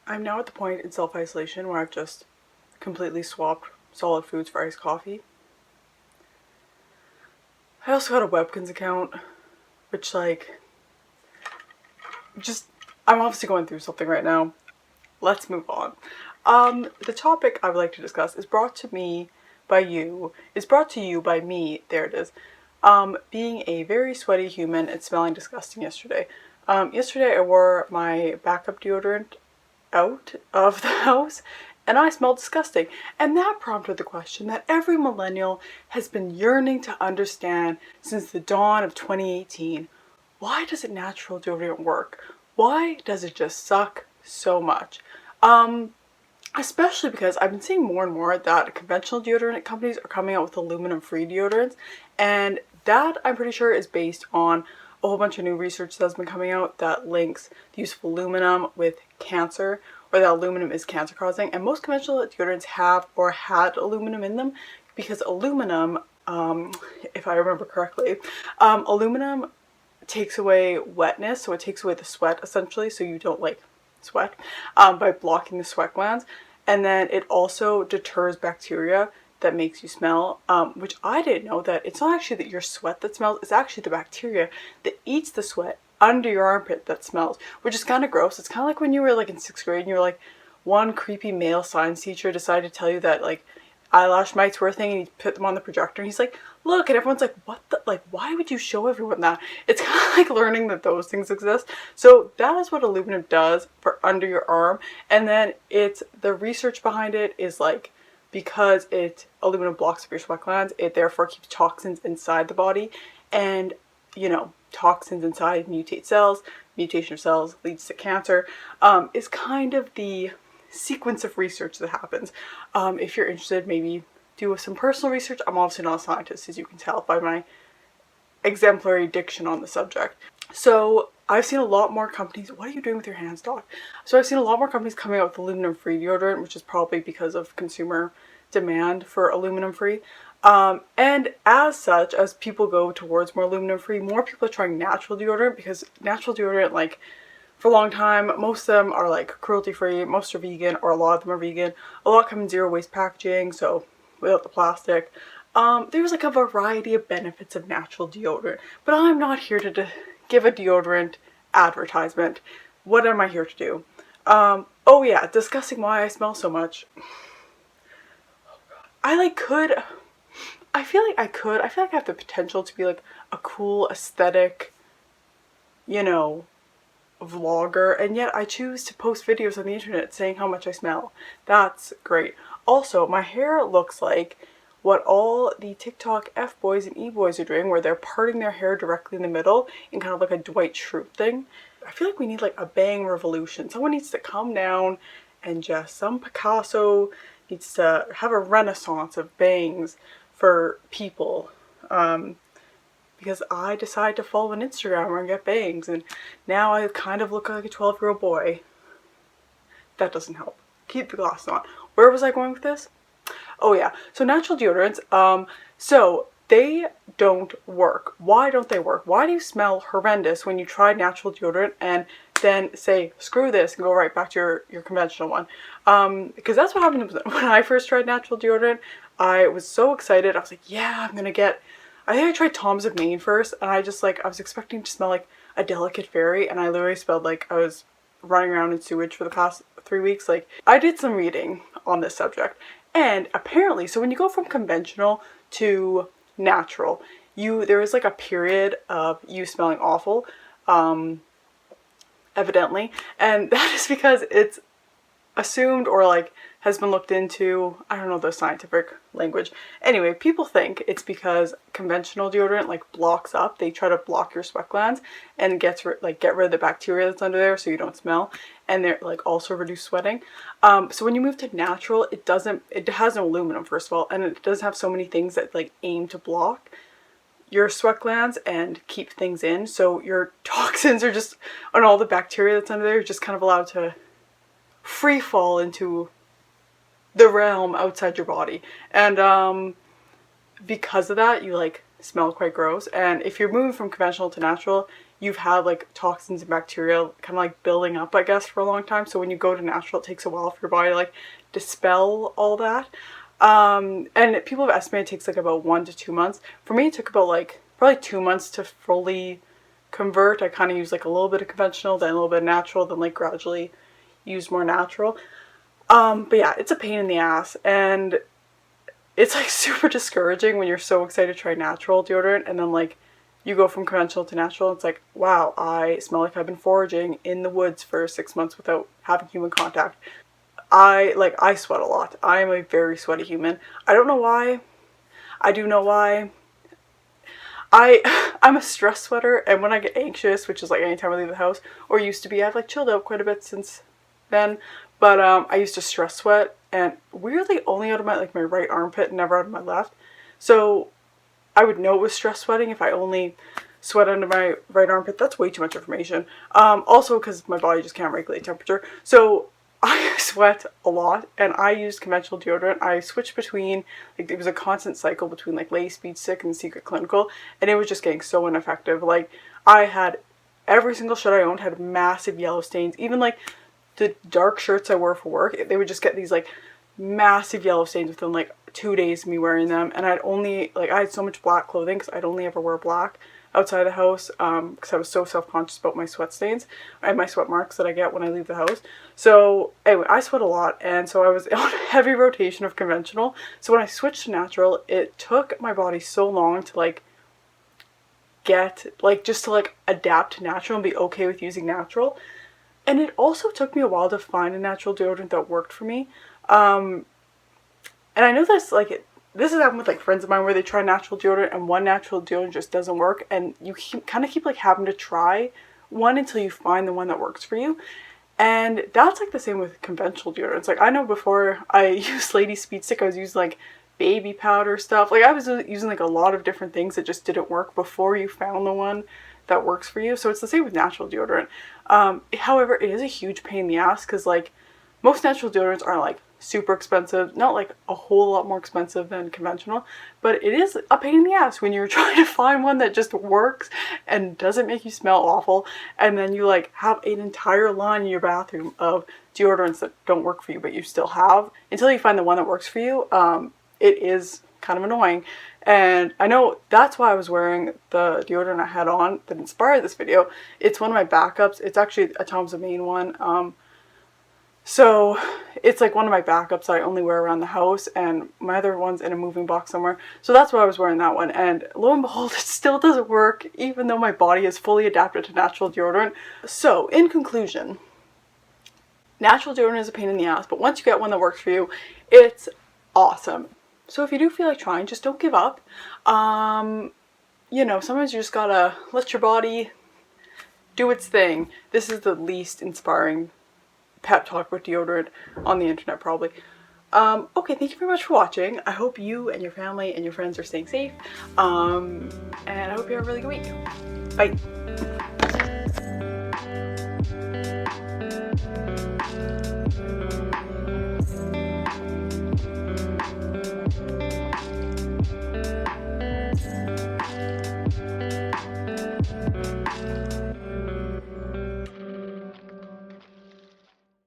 I'm now at the point in self-isolation where I've just completely swapped solid foods for iced coffee. I also got a Webkins account, which I'm obviously going through something right now. Let's move on. The topic I would like to discuss is brought to you by me, there it is, being a very sweaty human and smelling disgusting yesterday. Yesterday I wore my backup deodorant out of the house and I smelled disgusting. And that prompted the question that every millennial has been yearning to understand since the dawn of 2018. Why doesn't natural deodorant work? Why does it just suck so much? Especially because I've been seeing more and more that conventional deodorant companies are coming out with aluminum-free deodorants, and that I'm pretty sure is based on a whole bunch of new research that's been coming out that links the use of aluminum with cancer, or that aluminum is cancer causing. And most conventional deodorants have or had aluminum in them because aluminum, if I remember correctly, aluminum takes away wetness, so it takes away the sweat essentially, so you don't sweat by blocking the sweat glands. And then it also deters bacteria that makes you smell, which I didn't know, that it's not actually that your sweat that smells, it's actually the bacteria that eats the sweat under your armpit that smells, which is kind of gross. It's kind of like when you were in 6th grade and you were one creepy male science teacher decided to tell you that eyelash mites were a thing, and he put them on the projector and he's like, look, and everyone's like, what the, why would you show everyone that? It's kind of like learning that those things exist. So that is what aluminum does for under your arm. And then the research behind it is because aluminum blocks up your sweat glands, it therefore keeps toxins inside the body, and toxins inside mutate cells. Mutation of cells leads to cancer. Is kind of the sequence of research that happens. If you're interested, maybe do some personal research. I'm obviously not a scientist, as you can tell by my exemplary diction on the subject. So I've seen a lot more companies. What are you doing with your hands, Doc? So I've seen a lot more companies coming out with aluminum-free deodorant, which is probably because of consumer demand for aluminum-free. And as such, as people go towards more aluminum-free, more people are trying natural deodorant, because natural deodorant, for a long time, most of them are cruelty-free, most are vegan, or a lot of them are vegan. A lot come in zero waste packaging, so without the plastic. There's a variety of benefits of natural deodorant, but I'm not here to give a deodorant advertisement. What am I here to do? Oh yeah, discussing why I smell so much. I feel like I have the potential to be a cool aesthetic, vlogger, and yet I choose to post videos on the internet saying how much I smell. That's great. Also, my hair looks like what all the TikTok F-boys and E-boys are doing, where they're parting their hair directly in the middle in kind of a Dwight Schrute thing. I feel like we need a bang revolution. Someone needs to come down and some Picasso needs to have a renaissance of bangs for people. Because I decided to follow an Instagrammer and get bangs, and now I kind of look like a 12-year-old boy. That doesn't help. Keep the glasses on. Where was I going with this? Oh yeah, so natural deodorants, so they don't work. Why don't they work? Why do you smell horrendous when you try natural deodorant and then say, screw this, and go right back to your conventional one? Because that's what happened when I first tried natural deodorant. I was so excited. I was like, yeah, I'm gonna get, I think I tried Tom's of Maine first, and I was expecting to smell like a delicate fairy, and I literally smelled like I was running around in sewage for the past 3 weeks. I did some reading on this subject, and apparently, so when you go from conventional to natural, there is a period of you smelling awful, evidently, and that is because it's assumed or has been looked into. I don't know the scientific language. Anyway, people think it's because conventional deodorant blocks up. They try to block your sweat glands and get rid of the bacteria that's under there so you don't smell, and they're also reduce sweating. So when you move to natural, it has no aluminum, first of all, and it doesn't have so many things that aim to block your sweat glands and keep things in. So your toxins are just, and all the bacteria that's under there, are just kind of allowed to free fall into the realm outside your body. And because of that, you smell quite gross. And if you're moving from conventional to natural, you've had like toxins and bacteria kind of like building up, I guess, for a long time. So when you go to natural, it takes a while for your body to like dispel all that. And people have estimated it takes like about 1 to 2 months. For me, it took about like probably 2 months to fully convert. I kind of used like a little bit of conventional, then a little bit of natural, then like gradually used more natural. But yeah, it's a pain in the ass, and it's like super discouraging when you're so excited to try natural deodorant and then like you go from conventional to natural. It's like, wow, I smell like I've been foraging in the woods for 6 months without having human contact. I sweat a lot. I am a very sweaty human. I don't know why. I do know why. I'm a stress sweater, and when I get anxious, which is like anytime I leave the house, or used to be, I've like chilled out quite a bit since then, but I used to stress sweat, and weirdly only out of my like my right armpit, never out of my left. So I would know it was stress sweating if I only sweat under my right armpit. That's way too much information. Also because my body just can't regulate temperature. So I sweat a lot, and I used conventional deodorant. I switched between, like, it was a constant cycle between like Lay Speed Stick and Secret Clinical, and it was just getting so ineffective. Like, I had every single shirt I owned had massive yellow stains. Even like the dark shirts I wore for work, they would just get these like massive yellow stains within like 2 days of me wearing them. And I'd only, like, I had so much black clothing because I'd only ever wear black outside the house, because I was so self-conscious about my sweat stains and my sweat marks that I get when I leave the house. So anyway, I sweat a lot, and so I was on a heavy rotation of conventional. So when I switched to natural, it took my body so long to like get, like, just to like adapt to natural and be okay with using natural. And it also took me a while to find a natural deodorant that worked for me. And I know this, like, this has happened with like friends of mine where they try natural deodorant and one natural deodorant just doesn't work, and you kind of keep like having to try one until you find the one that works for you. And that's like the same with conventional deodorants. Like, I know before I used Lady Speed Stick, I was using like baby powder stuff. Like, I was using like a lot of different things that just didn't work before you found the one that works for you. So it's the same with natural deodorant. However, it is a huge pain in the ass because like most natural deodorants aren't like super expensive, not like a whole lot more expensive than conventional, but it is a pain in the ass when you're trying to find one that just works and doesn't make you smell awful, and then you like have an entire line in your bathroom of deodorants that don't work for you but you still have until you find the one that works for you. It is kind of annoying, and I know that's why I was wearing the deodorant I had on that inspired this video. It's one of my backups. It's actually a Tom's of Maine one. So it's like one of my backups that I only wear around the house, and my other one's in a moving box somewhere. So that's why I was wearing that one, and lo and behold, it still doesn't work even though my body is fully adapted to natural deodorant. So in conclusion, natural deodorant is a pain in the ass, but once you get one that works for you, it's awesome. So if you do feel like trying, just don't give up. You know, sometimes you just gotta let your body do its thing. This is the least inspiring pep talk with deodorant on the internet, probably. Okay, thank you very much for watching. I hope you and your family and your friends are staying safe. And I hope you have a really good week. Bye.